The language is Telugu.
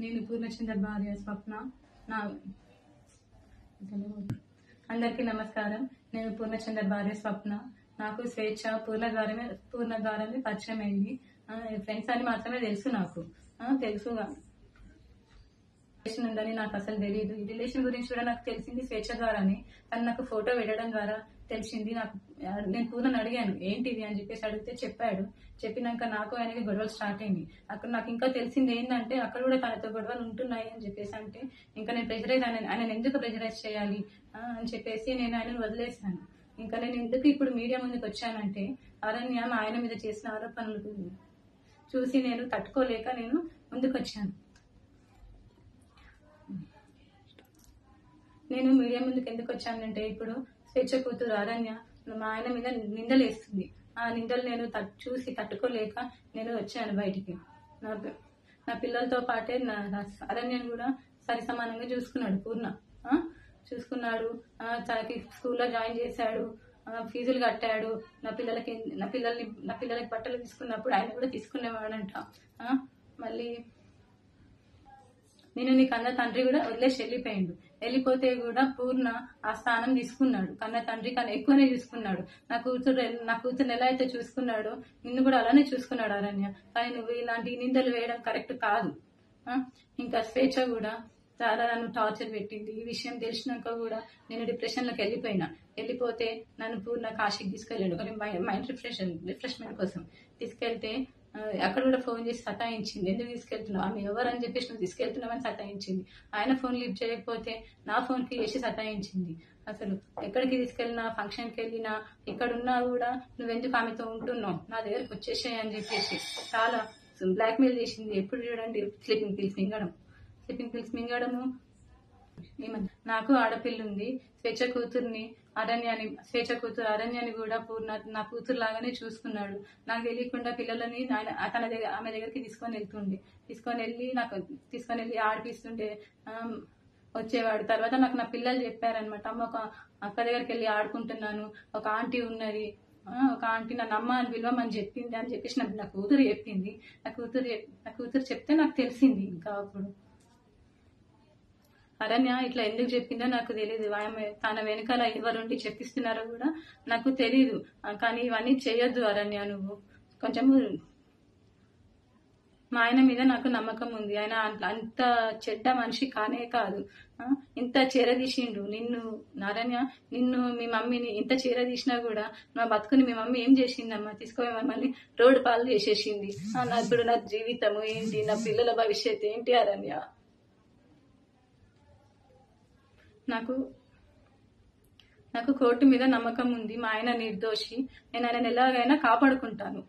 నేను పూర్ణచంద్ర భార్య స్వప్న. నా అందరికీ నమస్కారం. నేను పూర్ణచంద్ర భార్య స్వప్న. నాకు స్వేచ్ఛ పూర్ణద్వారమే పరిచయం అయింది. ఫ్రెండ్స్ అని మాత్రమే తెలుసు. నాకు తెలుసుగా రిలేషన్ ఉందని నాకు అసలు తెలియదు. ఈ రిలేషన్ గురించి కూడా నాకు తెలిసింది స్వేచ్ఛ ద్వారానే. తను నాకు ఫోటో పెట్టడం ద్వారా తెలిసింది. నేను పూర్ణని అడిగాను ఏంటిది అని చెప్పేసి అడిగితే చెప్పాడు. చెప్పినాక నాకు ఆయనకి గొడవలు స్టార్ట్ అయింది. అక్కడ నాకు ఇంకా తెలిసింది ఏంటంటే అక్కడ కూడా తనతో గొడవలు ఉంటున్నాయి అని చెప్పేసి అంటే ఇంకా నేను ప్రెజరైజ్ ఆయన ఎందుకు ప్రెజరైజ్ చేయాలి అని చెప్పేసి నేను ఆయనను వదిలేసాను. ఇంకా నేను ఎందుకు ఇప్పుడు మీడియా ముందుకు వచ్చానంటే అరణ్య ఆయన మీద చేసిన ఆరోపణలు చూసి నేను తట్టుకోలేక నేను ముందుకు వచ్చాను. నేను మీడియా ముందుకు ఎందుకు వచ్చానంటే ఇప్పుడు స్వేచ్ఛ కూతురు అరణ్య మా ఆయన మీద నిందలు వేస్తుంది. ఆ నిందలు నేను చూసి తట్టుకోలేక నేను వచ్చాను బయటికి. నా పిల్లలతో పాటే అరణ్యను కూడా సరి సమానంగా చూసుకున్నాడు పూర్ణ. చూసుకున్నాడు. తనకి స్కూల్లో జాయిన్ చేశాడు, ఫీజులు కట్టాడు. నా పిల్లలకి బట్టలు తీసుకున్నప్పుడు ఆయన కూడా తీసుకునేవాడంట. మళ్ళీ నేను నీ కన్న తండ్రి కూడా వదిలేసి వెళ్ళిపోతే కూడా పూర్ణ ఆ స్థానం తీసుకున్నాడు. కన్న తండ్రి కన్నా ఎక్కువనే చూసుకున్నాడు. నా కూతురు ఎలా అయితే చూసుకున్నాడో నిన్ను కూడా అలానే చూసుకున్నాడు అరణ్య. కానీ నువ్వు ఇలాంటి నిందలు వేయడం కరెక్ట్ కాదు. ఇంకా స్వేచ్ఛ కూడా చాలా నన్ను టార్చర్ పెట్టింది. ఈ విషయం తెలిసినాక కూడా నేను డిప్రెషన్లోకి వెళ్ళిపోతే నన్ను పూర్ణ కాశీకి తీసుకెళ్ళాడు. మైండ్ రిఫ్రెష్మెంట్ కోసం తీసుకెళ్తే అక్కడ కూడా ఫోన్ చేసి సతాయించింది. ఎందుకు తీసుకెళ్తున్నావు, ఆమె ఎవరని చెప్పేసి నువ్వు తీసుకెళ్తున్నావని సతాయించింది. ఆయన ఫోన్ లిఫ్ట్ చేయకపోతే నా ఫోన్కి చేసి సతాయించింది. అసలు ఎక్కడికి తీసుకెళ్ళినా, ఫంక్షన్కి వెళ్ళినా, ఇక్కడున్నా కూడా నువ్వెందుకు ఆమెతో ఉంటున్నావు, నా దగ్గరకు వచ్చేసాయి అని చెప్పేసి చాలా బ్లాక్మెయిల్ చేసింది. ఎప్పుడు చూడండి స్లీపింగ్ పిల్స్ మింగడము. నాకు ఆడపిల్ల ఉంది. స్వేచ్ఛ కూతురు అరణ్యాన్ని కూడా పూర్ణ నా కూతురు లాగానే చూసుకున్నాడు. నాకు తెలియకుండా పిల్లలని ఆమె దగ్గరికి తీసుకొని వెళ్ళి ఆడిపిస్తుంటే వచ్చేవాడు. తర్వాత నాకు నా పిల్లలు చెప్పారనమాట, అమ్మ ఒక అక్క దగ్గరికి వెళ్ళి ఆడుకుంటున్నాను, ఒక ఆంటీ ఉన్నది, ఒక ఆంటీ నన్ను అమ్మ అని పిలవమని చెప్పింది అని చెప్పేసి నా కూతురు చెప్పింది. నా కూతురు చెప్తే నాకు తెలిసింది. ఇంకా అప్పుడు అరణ్య ఇట్లా ఎందుకు చెప్పిందో నాకు తెలియదు. తన వెనకాల ఎవరుండి చెప్పిస్తున్నారో కూడా నాకు తెలీదు. కానీ ఇవన్నీ చేయొద్దు అరణ్య, నువ్వు కొంచెము. మా ఆయన మీద నాకు నమ్మకం ఉంది. ఆయన అంత చెడ్డ మనిషి కానే కాదు. ఇంత చేరదీసిండు నిన్ను అరణ్య. మీ మమ్మీని ఇంత చేరదీసినా కూడా నా బతుకుని మీ మమ్మీ ఏం చేసిందమ్మా, తీసుకొని మమ్మల్ని రోడ్డు పాలు చేసేసింది. ఇప్పుడు నా జీవితము ఏంటి, నా పిల్లల భవిష్యత్తు ఏంటి అరణ్య. నాకు కోర్టు మీద నమ్మకం ఉంది. మా ఆయన నిర్దోషి. నేను ఆయన ఎలాగైనా కాపాడుకుంటాను.